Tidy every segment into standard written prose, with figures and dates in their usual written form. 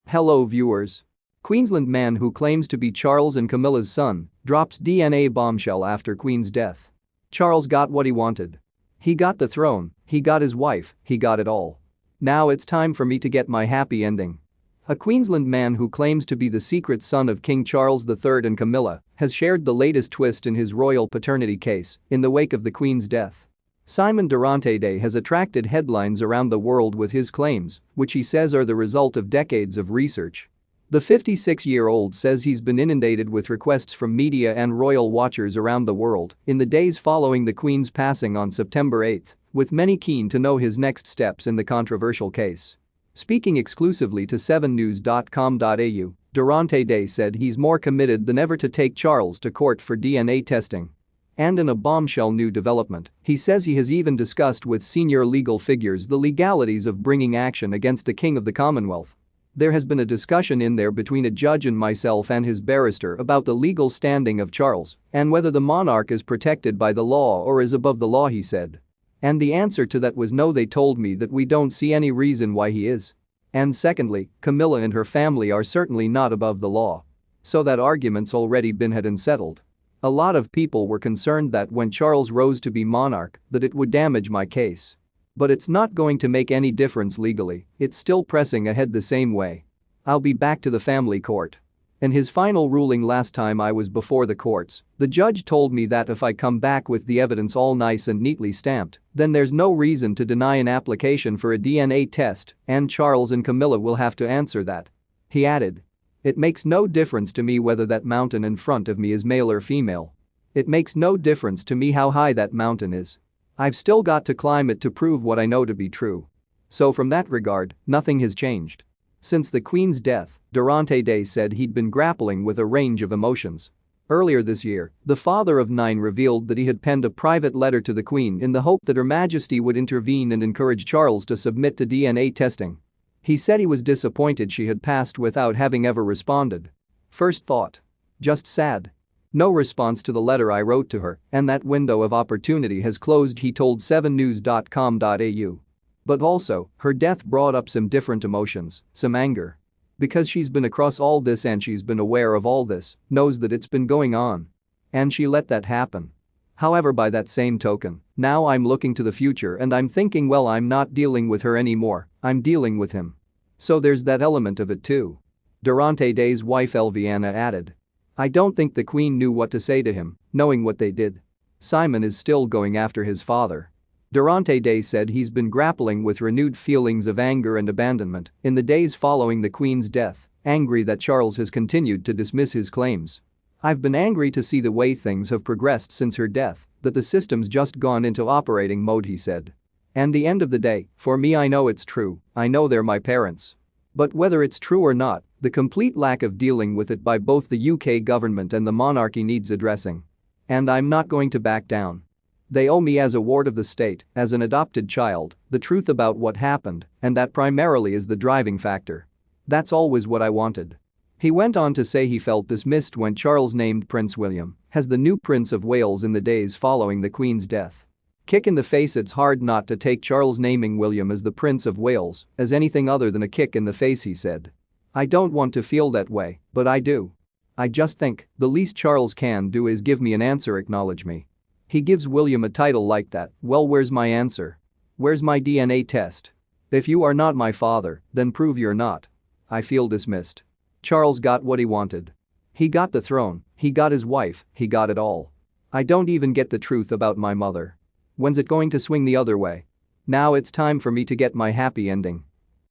Hello viewers. Queensland man who claims to be Charles and Camilla's son drops DNA bombshell after Queen's death. Charles got what he wanted. He got the throne, he got his wife, he got it all. Now it's time for me to get my happy ending. A Queensland man who claims to be the secret son of King Charles III and Camilla has shared the latest twist in his royal paternity case in the wake of the Queen's death. Simon Dorante-day has attracted headlines around the world with his claims, which he says are the result of decades of research. The 56-year-old says he's been inundated with requests from media and royal watchers around the world in the days following the Queen's passing on September 8, with many keen to know his next steps in the controversial case. Speaking exclusively to 7news.com.au, Dorante-day said he's more committed than ever to take Charles to court for DNA testing. And in a bombshell new development, he says he has even discussed with senior legal figures the legalities of bringing action against the King of the Commonwealth. There has been a discussion in there between a judge and myself and his barrister about the legal standing of Charles and whether the monarch is protected by the law or is above the law, he said. And the answer to that was no. They told me that we don't see any reason why he is. And secondly, Camilla and her family are certainly not above the law. So that argument's already been had and settled. A lot of people were concerned that when Charles rose to be monarch that it would damage my case. But it's not going to make any difference legally, it's still pressing ahead the same way. I'll be back to the family court. In his final ruling last time I was before the courts, the judge told me that if I come back with the evidence all nice and neatly stamped, then there's no reason to deny an application for a DNA test, and Charles and Camilla will have to answer that. He added. It makes no difference to me whether that mountain in front of me is male or female. It makes no difference to me how high that mountain is. I've still got to climb it to prove what I know to be true. So from that regard, nothing has changed. Since the Queen's death, Dorante-day said he'd been grappling with a range of emotions. Earlier this year, the father of 9 revealed that he had penned a private letter to the Queen in the hope that Her Majesty would intervene and encourage Charles to submit to DNA testing. He said he was disappointed she had passed without having ever responded. First thought. Just sad. No response to the letter I wrote to her, and that window of opportunity has closed, he told 7news.com.au. But also, her death brought up some different emotions, some anger. Because she's been across all this and she's been aware of all this, knows that it's been going on. And she let that happen. However, by that same token, now I'm looking to the future and I'm thinking, well, I'm not dealing with her anymore, I'm dealing with him. So there's that element of it too. Dorante-day's wife Elviana added. I don't think the Queen knew what to say to him, knowing what they did. Simon is still going after his father. Dorante-day said he's been grappling with renewed feelings of anger and abandonment in the days following the Queen's death, angry that Charles has continued to dismiss his claims. I've been angry to see the way things have progressed since her death, that the system's just gone into operating mode, he said. And the end of the day, for me, I know it's true, I know they're my parents. But whether it's true or not, the complete lack of dealing with it by both the UK government and the monarchy needs addressing. And I'm not going to back down. They owe me as a ward of the state, as an adopted child, the truth about what happened, and that primarily is the driving factor. That's always what I wanted. He went on to say he felt dismissed when Charles named Prince William as the new Prince of Wales in the days following the Queen's death. Kick in the face. It's hard not to take Charles naming William as the Prince of Wales as anything other than a kick in the face, he said. I don't want to feel that way, but I do. I just think the least Charles can do is give me an answer, acknowledge me. He gives William a title like that, well, where's my answer? Where's my DNA test? If you are not my father, then prove you're not. I feel dismissed. Charles got what he wanted. He got the throne, he got his wife, he got it all. I don't even get the truth about my mother. When's it going to swing the other way? Now it's time for me to get my happy ending.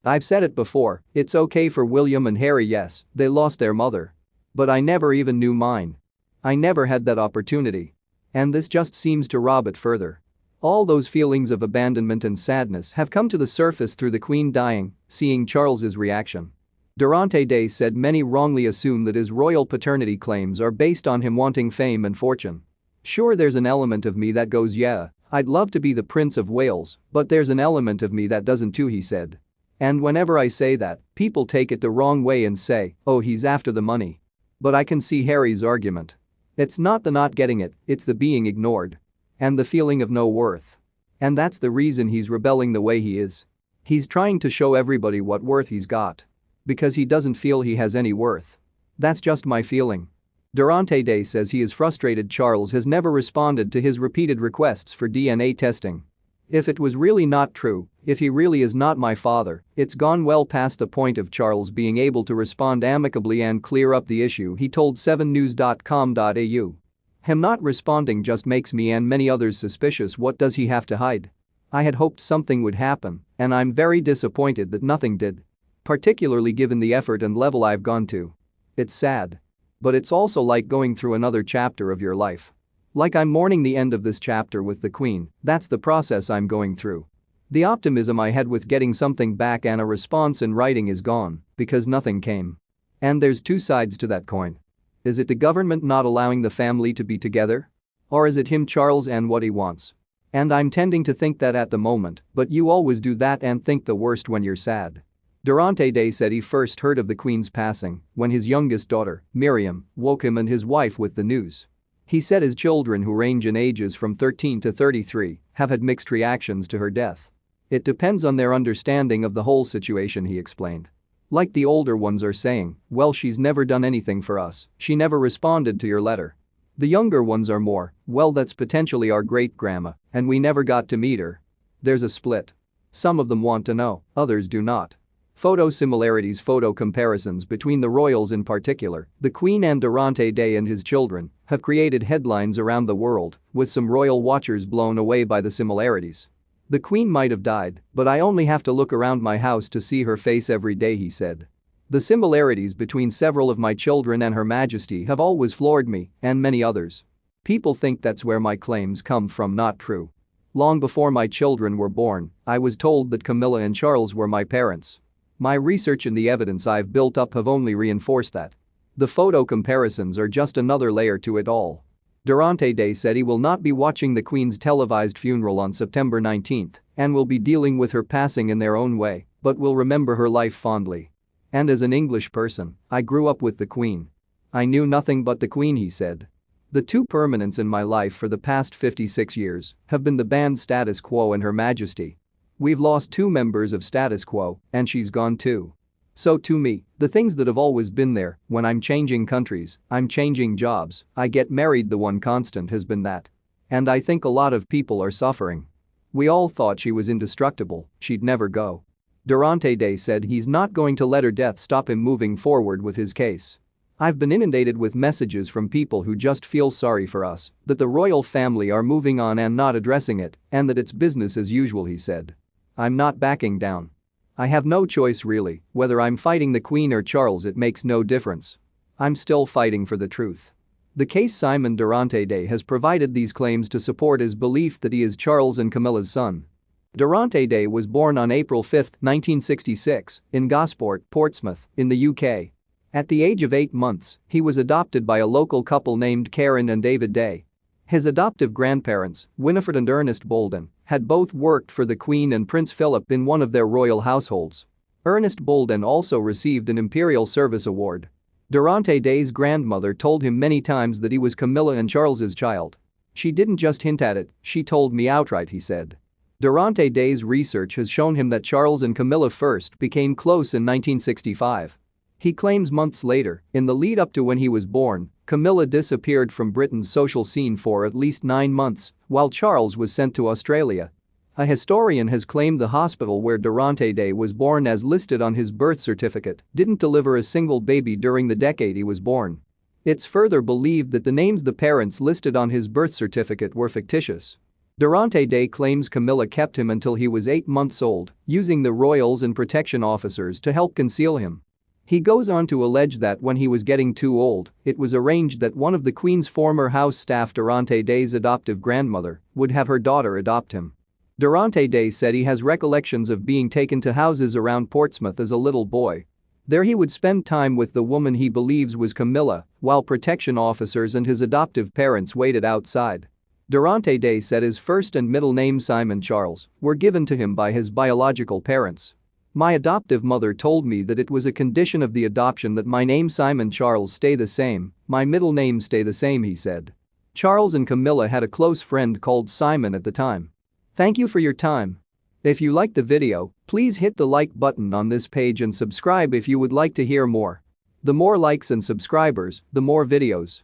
I've said it before, it's okay for William and Harry, yes, they lost their mother. But I never even knew mine. I never had that opportunity. And this just seems to rob it further. All those feelings of abandonment and sadness have come to the surface through the Queen dying, seeing Charles's reaction. Dorante-day said many wrongly assume that his royal paternity claims are based on him wanting fame and fortune. Sure, there's an element of me that goes, yeah, I'd love to be the Prince of Wales, but there's an element of me that doesn't too, he said. And whenever I say that, people take it the wrong way and say, oh, he's after the money. But I can see Harry's argument. It's not the not getting it, it's the being ignored. And the feeling of no worth. And that's the reason he's rebelling the way he is. He's trying to show everybody what worth he's got. Because he doesn't feel he has any worth. That's just my feeling. Dorante-day says he is frustrated Charles has never responded to his repeated requests for DNA testing. If it was really not true, if he really is not my father, it's gone well past the point of Charles being able to respond amicably and clear up the issue, he told 7news.com.au. Him not responding just makes me and many others suspicious. What does he have to hide? I had hoped something would happen, and I'm very disappointed that nothing did. Particularly given the effort and level I've gone to. It's sad. But it's also like going through another chapter of your life. Like I'm mourning the end of this chapter with the Queen, that's the process I'm going through. The optimism I had with getting something back and a response in writing is gone, because nothing came. And there's two sides to that coin. Is it the government not allowing the family to be together? Or is it him Charles and what he wants? And I'm tending to think that at the moment, but you always do that and think the worst when you're sad. Dorante-day said he first heard of the Queen's passing when his youngest daughter, Miriam, woke him and his wife with the news. He said his children, who range in ages from 13 to 33, have had mixed reactions to her death. It depends on their understanding of the whole situation, he explained. Like the older ones are saying, well, she's never done anything for us, she never responded to your letter. The younger ones are more, well, that's potentially our great-grandma, and we never got to meet her. There's a split. Some of them want to know, others do not. Photo similarities, photo comparisons between the royals in particular, the Queen and Dorante-day and his children, have created headlines around the world, with some royal watchers blown away by the similarities. The Queen might have died, but I only have to look around my house to see her face every day, he said. The similarities between several of my children and Her Majesty have always floored me and many others. People think that's where my claims come from, not true. Long before my children were born, I was told that Camilla and Charles were my parents. My research and the evidence I've built up have only reinforced that. The photo comparisons are just another layer to it all. Dorante-day said he will not be watching the Queen's televised funeral on September 19 and will be dealing with her passing in their own way, but will remember her life fondly. And as an English person, I grew up with the Queen. I knew nothing but the Queen, he said. The two permanents in my life for the past 56 years have been the band Status Quo and Her Majesty. We've lost two members of Status Quo, and she's gone too. So to me, the things that have always been there, when I'm changing countries, I'm changing jobs, I get married, the one constant has been that. And I think a lot of people are suffering. We all thought she was indestructible, she'd never go. Dorante-day said he's not going to let her death stop him moving forward with his case. I've been inundated with messages from people who just feel sorry for us, that the royal family are moving on and not addressing it, and that it's business as usual, he said. I'm not backing down. I have no choice really, whether I'm fighting the Queen or Charles, it makes no difference. I'm still fighting for the truth. The case Simon Dorante-day has provided these claims to support his belief that he is Charles and Camilla's son. Dorante-day was born on April 5, 1966, in Gosport, Portsmouth, in the UK. At the age of 8 months, he was adopted by a local couple named Karen and David Day. His adoptive grandparents, Winifred and Ernest Bolden, had both worked for the Queen and Prince Philip in one of their royal households. Ernest Bolden also received an Imperial Service Award. Dorante-day's grandmother told him many times that he was Camilla and Charles's child. She didn't just hint at it, she told me outright, he said. Dorante-day's research has shown him that Charles and Camilla first became close in 1965. He claims months later, in the lead up to when he was born, Camilla disappeared from Britain's social scene for at least 9 months, while Charles was sent to Australia. A historian has claimed the hospital where Dorante-day was born, as listed on his birth certificate, didn't deliver a single baby during the decade he was born. It's further believed that the names the parents listed on his birth certificate were fictitious. Dorante-day claims Camilla kept him until he was 8 months old, using the royals and protection officers to help conceal him. He goes on to allege that when he was getting too old, it was arranged that one of the Queen's former house staff, Dorante-day's adoptive grandmother, would have her daughter adopt him. Dorante-day said he has recollections of being taken to houses around Portsmouth as a little boy. There he would spend time with the woman he believes was Camilla, while protection officers and his adoptive parents waited outside. Dorante-day said his first and middle name, Simon Charles, were given to him by his biological parents. My adoptive mother told me that it was a condition of the adoption that my name Simon Charles stay the same, my middle name stay the same, he said. Charles and Camilla had a close friend called Simon at the time. Thank you for your time. If you liked the video, please hit the like button on this page and subscribe if you would like to hear more. The more likes and subscribers, the more videos.